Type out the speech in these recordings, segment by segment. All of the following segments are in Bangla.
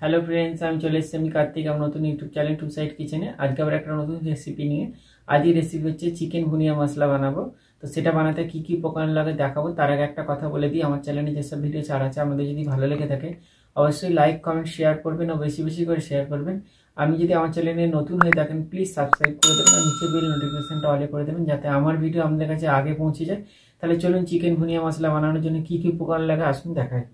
হ্যালো ফ্রেন্ডস, আমি চলে এসেছি আমি কার্তিক আমার নতুন ইউটিউব চ্যানেল টু সাইড কিচেনে। আজকে আবার একটা নতুন রেসিপি নিয়ে। আজকের রেসিপি হচ্ছে চিকেন ভুনিয়া মশলা বানাবো। তো সেটা বানাতে কি কি উপকরণ লাগে দেখাবো। তার আগে একটা কথা বলে দিই, আমার চ্যানেলে যেসব ভিডিও ছাড়া আছে আমাদের যদি ভালো লেগে থাকে অবশ্যই লাইক কমেন্ট শেয়ার করবেন ও বেশি বেশি করে শেয়ার করবেন। আমি যদি আমার চ্যানেলে নতুন হয়ে থাকেন প্লিজ সাবস্ক্রাইব করে দেবেন আর নিচে বেল নোটিফিকেশনটা অলে করে দেবেন যাতে আমার ভিডিও আপনাদের কাছে আগে পৌঁছে যায়। তাহলে চলুন চিকেন ভুনিয়া মশলা বানানোর জন্য কি কি উপকরণ লাগে আসুন দেখায়।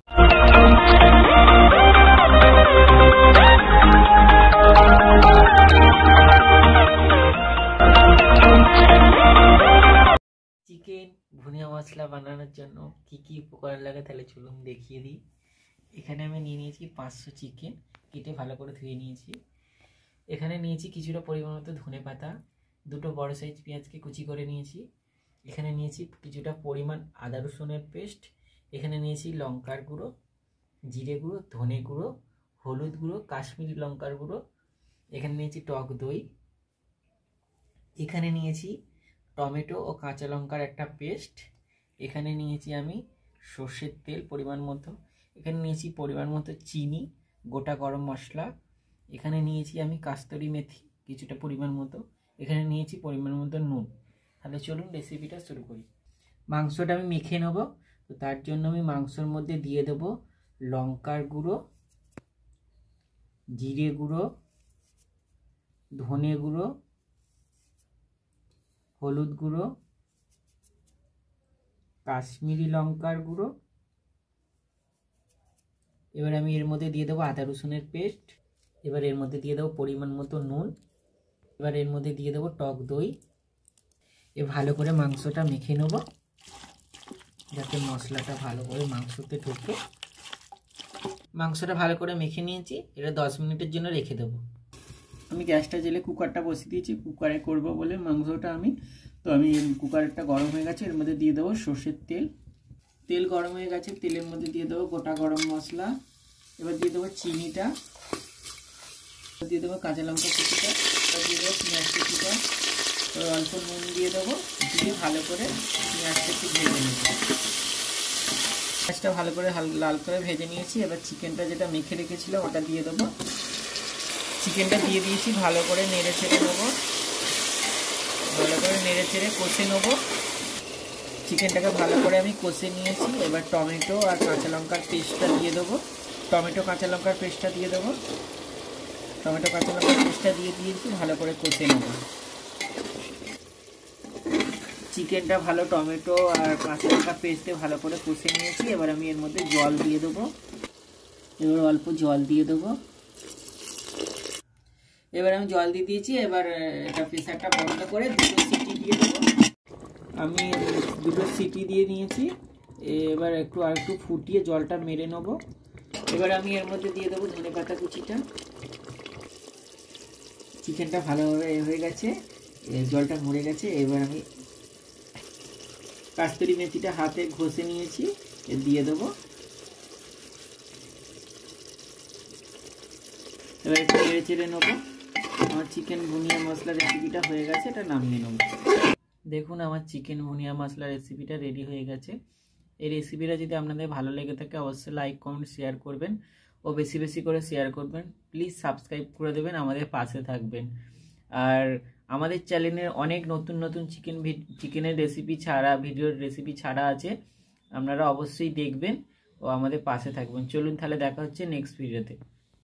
চিকেন ভুনিয়া মশলা বানানোর জন্য কি কি উপকরণ লাগে তাহলে চলুন দেখিয়ে দিই। এখানে আমি নিয়ে নিয়েছি 500 চিকেন, কেটে ভালো করে ধুয়ে নিয়েছি। এখানে নিয়েছি কিছুটা পরিমাণ মতো ধনে পাতা, দুটো বড় সাইজ পেঁয়াজকে কুচি করে নিয়েছি। এখানে নিয়েছি কিছুটা পরিমাণ আদা রসুনের পেস্ট। এখানে নিয়েছি লঙ্কার গুঁড়ো, জিরে গুঁড়ো, ধনে গুঁড়ো, হলুদ গুঁড়ো, কাশ্মীরি লঙ্কার গুঁড়ো। এখানে নিয়েছি টক দই। এখানে নিয়েছি টমেটো ও কাঁচা লঙ্কার একটা পেস্ট। এখানে নিয়েছি আমি সর্ষের তেল পরিমাণ মতো। এখানে নিয়েছি পরিমাণ মতো চিনি, গোটা গরম মশলা। এখানে নিয়েছি আমি কাস্তুরি মেথি কিছুটা পরিমাণ মতো। এখানে নিয়েছি পরিমাণ মতো নুন। তাহলে চলুন রেসিপিটা শুরু করি। মাংসটা আমি মেখে নেব। তো তার জন্য আমি মাংসর মধ্যে দিয়ে দেব লঙ্কার গুঁড়ো, জিরে গুঁড়ো, ধনে গুঁড়ো, হলুদ গুঁড়ো, কাশ্মীরি লঙ্কার গুঁড়ো। এবার আমি এর মধ্যে দিয়ে দেবো আদা রসুনের পেস্ট। এবার এর মধ্যে দিয়ে দেবো পরিমাণ মতো নুন। এবার এর মধ্যে দিয়ে দেবো টক দই। এ ভালো করে মাংসটা মেখে নেব যাতে মশলাটা ভালো করে মাংসতে ঢোকে। মাংসটা ভালো করে মেখে নিয়েছি, এটা 10 মিনিটের জন্য রেখে দেবো। আমি গ্যাসটা জেলে কুকারটা বসিয়ে দিয়েছি, কুকারে করব বলে মাংসটা আমি। তো আমি কুকারটা গরম হয়ে গেছে, এর মধ্যে দিয়ে দেবো সর্ষের তেল। তেল গরম হয়ে গেছে, তেলের মধ্যে দিয়ে দেবো গোটা গরম মশলা। এবার দিয়ে দেবো চিনিটা, দিয়ে দেবো কাঁচা লঙ্কা কুচিটা, দিয়ে দেবো পেঁয়াজ কুচিটা, অল্প নুন দিয়ে দেবো, দিয়ে ভালো করে পেঁয়াজটা একটু ভেজে নেব। পেঁয়াজটা ভালো করে লাল করে ভেজে নিয়েছি। এবার চিকেনটা যেটা মেখে রেখেছিলাম ওটা দিয়ে দেবো। চিকেনটা দিয়ে দিয়েছি, ভালো করে নেড়ে ছেড়ে নেবো, ভালো করে নেড়ে ছেড়ে কষে নেবো। চিকেনটাকে ভালো করে আমি কষে নিয়েছি। এবার টমেটো আর কাঁচা লঙ্কার পেস্টটা দিয়ে দেবো। টমেটো কাঁচা লঙ্কার পেস্টটা দিয়ে দেবো। টমেটো কাঁচা লঙ্কার পেস্টটা দিয়ে দিয়েছি, ভালো করে কষে নেব। চিকেনটা ভালো টমেটো আর কাঁচা লঙ্কার পেস্টে ভালো করে কষে নিয়েছি। এবার আমি এর মধ্যে জল দিয়ে দেবো। এবার অল্প জল দিয়ে দেবো। এবার আমি জল দিয়ে দিয়েছি। এবার এটা প্রেসারটা বন্ধ করে দুটো সিটি দিয়ে দেবো। আমি দুটো সিটি দিয়ে নিয়েছি। এবার আর একটু ফুটিয়ে জলটা মেরে নেবো। এবার আমি এর মধ্যে দিয়ে দেবো ধনে পাতা কুচিটা। চিকেনটা ভালোভাবে হয়ে গেছে, জলটা মরে গেছে। এবার আমি কাস্তুরি মেথিটা হাতে ঘষে নিয়েছি, দিয়ে দেবো। এবার একটু নেড়ে চেড়ে নেবো। আমার চিকেন ভুনিয়া মশলা রেসিপিটা হয়ে গেছে, এটা নামিয়ে নেবো। দেখুন আমার চিকেন ভুনিয়া মশলা রেসিপিটা রেডি হয়ে গেছে। এই রেসিপিটা যদি আপনাদের ভালো লেগে থাকে অবশ্যই লাইক কমেন্ট শেয়ার করবেন ও বেশি বেশি করে শেয়ার করবেন। প্লিজ সাবস্ক্রাইব করে দেবেন, আমাদের পাশে থাকবেন। আর আমাদের চ্যানেলে অনেক নতুন নতুন চিকেনের রেসিপি ছাড়া ভিডিওর রেসিপি ছাড়া আছে, আপনারা অবশ্যই দেখবেন ও আমাদের পাশে থাকবেন। চলুন তাহলে দেখা হচ্ছে নেক্সট ভিডিওতে।